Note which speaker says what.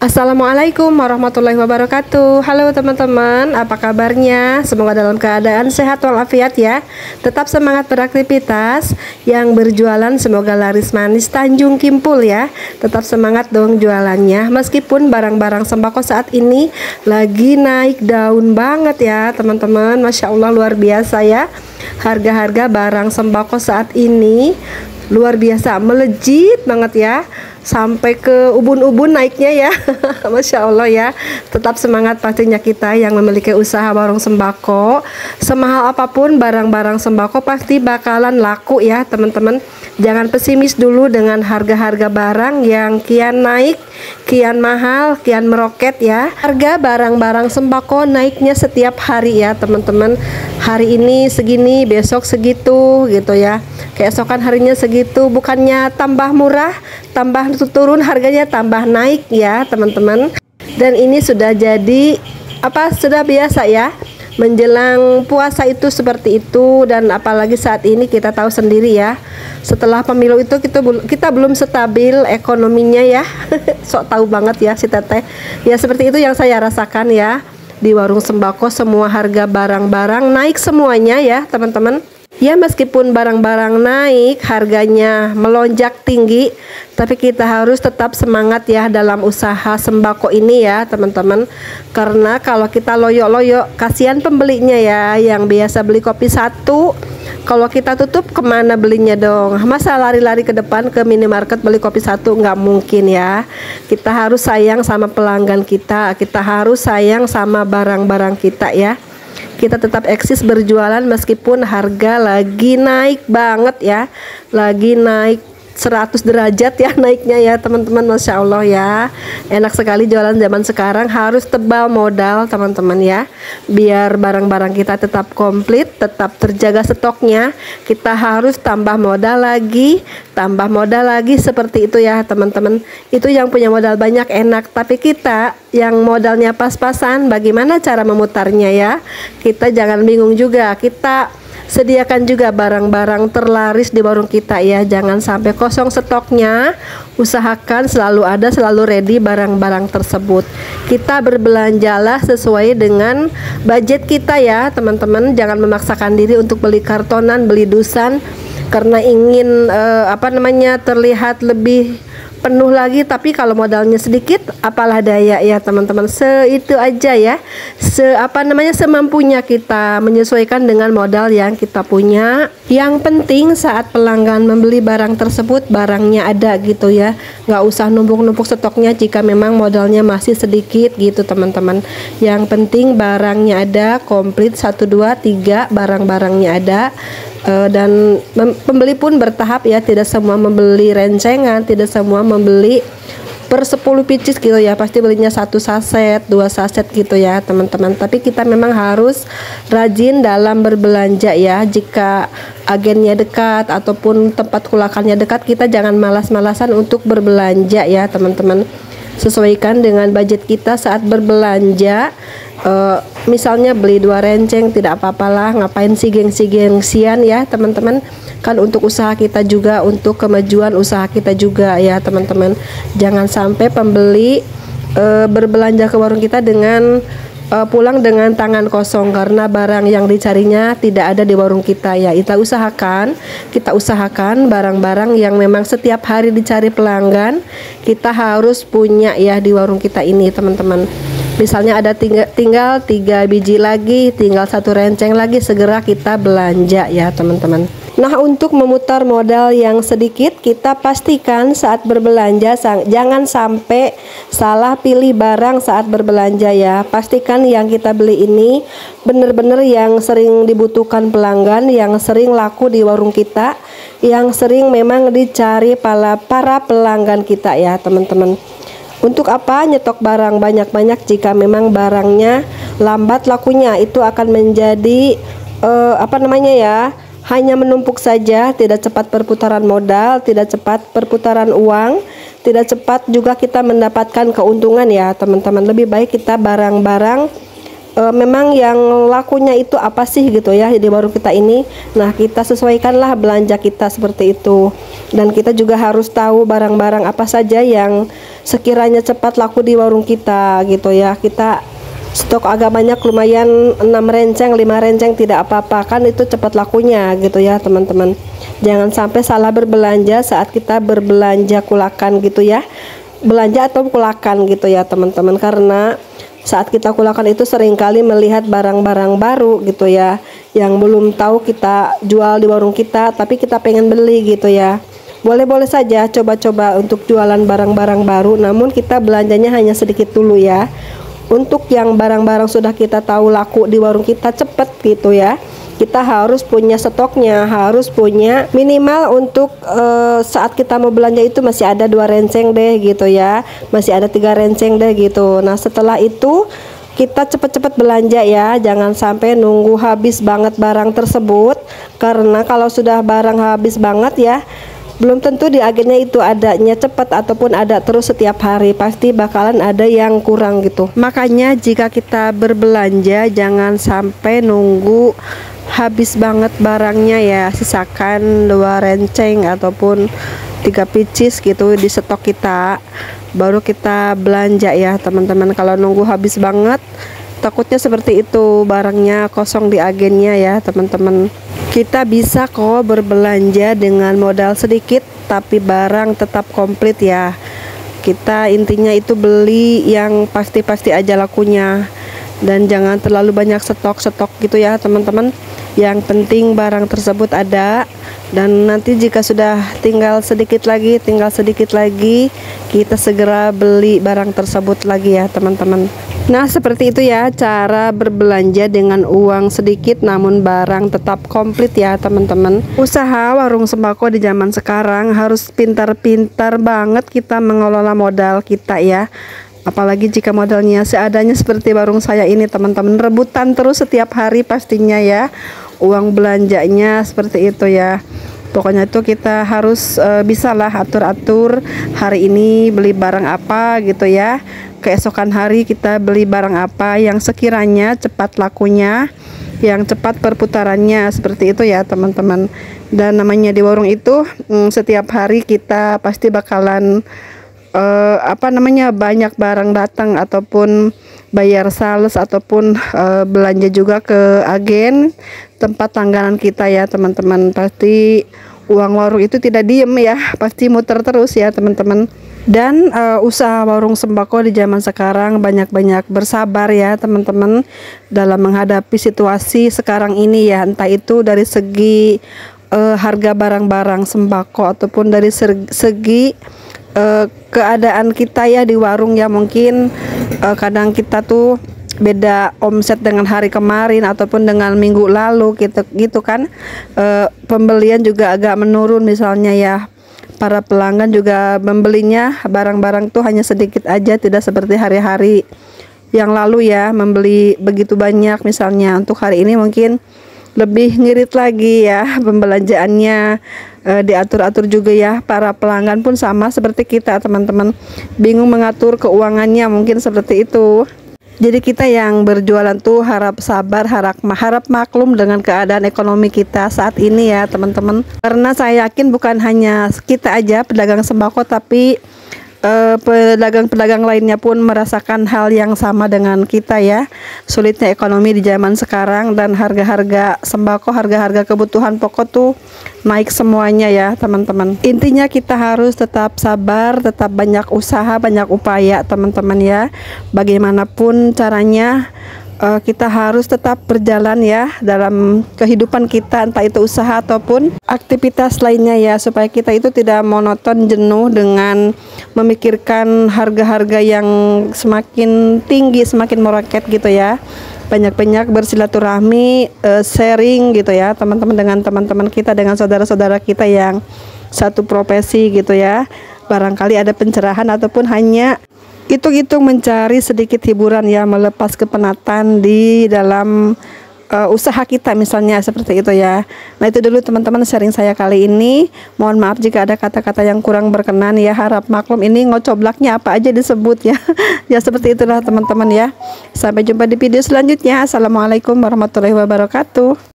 Speaker 1: Assalamualaikum warahmatullahi wabarakatuh. Halo teman-teman, apa kabarnya? Semoga dalam keadaan sehat walafiat ya. Tetap semangat beraktivitas. Yang berjualan semoga laris manis Tanjung Kimpul ya. Tetap semangat dong jualannya. Meskipun barang-barang sembako saat ini lagi naik daun banget ya teman-teman. Masya Allah luar biasa ya. Harga-harga barang sembako saat ini luar biasa, melejit banget ya, sampai ke ubun-ubun naiknya ya. Masya Allah ya. Tetap semangat pastinya kita yang memiliki usaha warung sembako. Semahal apapun barang-barang sembako pasti bakalan laku ya teman-teman. Jangan pesimis dulu dengan harga-harga barang yang kian naik, kian mahal, kian meroket ya. Harga barang-barang sembako naiknya setiap hari ya teman-teman. Hari ini segini, besok segitu gitu ya. Keesokan harinya segitu, bukannya tambah murah, tambah turun harganya, tambah naik ya teman-teman. Dan ini sudah jadi sudah biasa ya. Menjelang puasa itu seperti itu, dan apalagi saat ini kita tahu sendiri ya. Setelah pemilu itu kita belum stabil ekonominya ya. Sok tahu banget ya si teteh. Ya seperti itu yang saya rasakan ya. Di warung sembako semua harga barang-barang naik semuanya ya teman-teman. Ya meskipun barang-barang naik, harganya melonjak tinggi, tapi kita harus tetap semangat ya dalam usaha sembako ini ya teman-teman. Karena kalau kita loyo-loyo, kasihan pembelinya ya, yang biasa beli kopi satu, kalau kita tutup kemana belinya dong? Masa lari-lari ke depan ke minimarket beli kopi satu? Nggak mungkin ya. Kita harus sayang sama pelanggan kita, kita harus sayang sama barang-barang kita ya. Kita tetap eksis berjualan meskipun harga lagi naik banget ya, lagi naik 100 derajat ya naiknya ya teman-teman. Masya Allah ya, enak sekali jualan zaman sekarang. Harus tebal modal teman-teman ya, biar barang-barang kita tetap komplit, tetap terjaga stoknya. Kita harus tambah modal lagi, tambah modal lagi, seperti itu ya teman-teman. Itu yang punya modal banyak enak, tapi kita yang modalnya pas-pasan bagaimana cara memutarnya ya. Kita jangan bingung juga, kita sediakan juga barang-barang terlaris di warung kita ya. Jangan sampai kosong stoknya. Usahakan selalu ada, selalu ready barang-barang tersebut. Kita berbelanjalah sesuai dengan budget kita ya teman-teman. Jangan memaksakan diri untuk beli kartonan, beli dusan karena ingin terlihat lebih penuh lagi, tapi kalau modalnya sedikit apalah daya ya teman-teman. Itu aja ya, semampunya kita menyesuaikan dengan modal yang kita punya. Yang penting saat pelanggan membeli barang tersebut, barangnya ada gitu ya, nggak usah numpuk-numpuk stoknya jika memang modalnya masih sedikit gitu teman-teman. Yang penting barangnya ada komplit, 1, 2, 3 barang-barangnya ada. Dan pembeli pun bertahap ya, tidak semua membeli rencengan, tidak semua membeli per 10 pieces gitu ya, pasti belinya 1 saset, 2 saset gitu ya teman-teman. Tapi kita memang harus rajin dalam berbelanja ya. Jika agennya dekat ataupun tempat kulakannya dekat, kita jangan malas-malasan untuk berbelanja ya teman-teman. Sesuaikan dengan budget kita saat berbelanja. Misalnya beli 2 renceng tidak apa-apalah, ngapain sih gengsi-gengsian ya teman-teman. Kan untuk usaha kita juga, untuk kemajuan usaha kita juga ya teman-teman. Jangan sampai pembeli berbelanja ke warung kita dengan pulang dengan tangan kosong karena barang yang dicarinya tidak ada di warung kita ya. Kita usahakan barang-barang yang memang setiap hari dicari pelanggan, kita harus punya ya di warung kita ini teman-teman. Misalnya ada tinggal 3 biji lagi, tinggal 1 renceng lagi, segera kita belanja ya teman-teman. Nah, untuk memutar modal yang sedikit, kita pastikan saat berbelanja jangan sampai salah pilih barang saat berbelanja ya. Pastikan yang kita beli ini benar-benar yang sering dibutuhkan pelanggan, yang sering laku di warung kita, yang sering memang dicari para pelanggan kita ya teman-teman. Untuk apa nyetok barang banyak-banyak jika memang barangnya lambat lakunya? Itu akan menjadi hanya menumpuk saja, tidak cepat perputaran modal, tidak cepat perputaran uang, tidak cepat juga kita mendapatkan keuntungan ya teman-teman. Lebih baik kita barang-barang memang yang lakunya itu apa sih gitu ya di warung kita ini. Nah, kita sesuaikanlah belanja kita seperti itu. Dan kita juga harus tahu barang-barang apa saja yang sekiranya cepat laku di warung kita gitu ya. Kita stok agak banyak, lumayan 6 renceng 5 renceng tidak apa-apa, kan itu cepat lakunya gitu ya teman-teman. Jangan sampai salah berbelanja saat kita berbelanja kulakan gitu ya, belanja atau kulakan gitu ya teman-teman. Karena saat kita kulakan itu seringkali melihat barang-barang baru gitu ya, yang belum tahu kita jual di warung kita, tapi kita pengen beli gitu ya. Boleh-boleh saja coba-coba untuk jualan barang-barang baru, namun kita belanjanya hanya sedikit dulu ya. Untuk yang barang-barang sudah kita tahu laku di warung kita cepet gitu ya, kita harus punya stoknya, harus punya minimal untuk saat kita mau belanja itu masih ada 2 renceng deh gitu ya, masih ada 3 renceng deh gitu. Nah, setelah itu kita cepet-cepet belanja ya, jangan sampai nunggu habis banget barang tersebut. Karena kalau sudah barang habis banget ya, belum tentu di agennya itu adanya cepat ataupun ada terus setiap hari, pasti bakalan ada yang kurang gitu. Makanya jika kita berbelanja jangan sampai nunggu habis banget barangnya ya, sisakan 2 renceng ataupun 3 pieces gitu di stok kita, baru kita belanja ya teman-teman. Kalau nunggu habis banget takutnya seperti itu, barangnya kosong di agennya ya teman-teman. Kita bisa kok berbelanja dengan modal sedikit tapi barang tetap komplit ya. Kita intinya itu beli yang pasti-pasti aja lakunya, dan jangan terlalu banyak stok-stok gitu ya teman-teman. Yang penting barang tersebut ada, dan nanti jika sudah tinggal sedikit lagi kita segera beli barang tersebut lagi ya teman-teman. Nah, seperti itu ya cara berbelanja dengan uang sedikit namun barang tetap komplit ya teman-teman. Usaha warung sembako di zaman sekarang harus pintar-pintar banget kita mengelola modal kita ya. Apalagi jika modalnya seadanya seperti warung saya ini teman-teman, rebutan terus setiap hari pastinya ya uang belanjanya seperti itu ya. Pokoknya itu kita harus bisalah atur-atur hari ini beli barang apa gitu ya, keesokan hari kita beli barang apa yang sekiranya cepat lakunya, yang cepat perputarannya, seperti itu ya teman-teman. Dan namanya di warung itu setiap hari kita pasti bakalan banyak barang datang ataupun bayar sales ataupun belanja juga ke agen tempat langganan kita ya teman-teman. Pasti uang warung itu tidak diem ya, pasti muter terus ya teman-teman. Dan usaha warung sembako di zaman sekarang banyak-banyak bersabar ya teman-teman dalam menghadapi situasi sekarang ini ya, entah itu dari segi harga barang-barang sembako ataupun dari segi keadaan kita ya di warung ya. Mungkin kadang kita tuh beda omset dengan hari kemarin ataupun dengan minggu lalu gitu kan. Pembelian juga agak menurun misalnya ya, para pelanggan juga membelinya barang-barang tuh hanya sedikit aja, tidak seperti hari-hari yang lalu ya membeli begitu banyak. Misalnya untuk hari ini mungkin lebih ngirit lagi ya pembelanjaannya, diatur-atur juga ya. Para pelanggan pun sama seperti kita teman-teman, bingung mengatur keuangannya mungkin seperti itu. Jadi kita yang berjualan tuh harap sabar, harap maklum dengan keadaan ekonomi kita saat ini ya teman-teman. Karena saya yakin bukan hanya kita aja pedagang sembako, tapi pedagang-pedagang lainnya pun merasakan hal yang sama dengan kita ya. Sulitnya ekonomi di zaman sekarang, dan harga-harga sembako, harga-harga kebutuhan pokok tuh naik semuanya ya teman-teman. Intinya kita harus tetap sabar, tetap banyak usaha, banyak upaya teman-teman ya. Bagaimanapun caranya kita harus tetap berjalan ya dalam kehidupan kita, entah itu usaha ataupun aktivitas lainnya ya, supaya kita itu tidak monoton, jenuh dengan memikirkan harga-harga yang semakin tinggi, semakin meroket gitu ya. Banyak-banyak bersilaturahmi, sharing gitu ya teman-teman dengan teman-teman kita, dengan saudara-saudara kita yang satu profesi gitu ya. Barangkali ada pencerahan ataupun hanya hitung-hitung mencari sedikit hiburan ya, melepas kepenatan di dalam usaha kita misalnya seperti itu ya. Nah itu dulu teman-teman sharing saya kali ini. Mohon maaf jika ada kata-kata yang kurang berkenan ya, harap maklum, ini ngocoblaknya apa aja disebut ya. Ya seperti itulah teman-teman ya. Sampai jumpa di video selanjutnya. Assalamualaikum warahmatullahi wabarakatuh.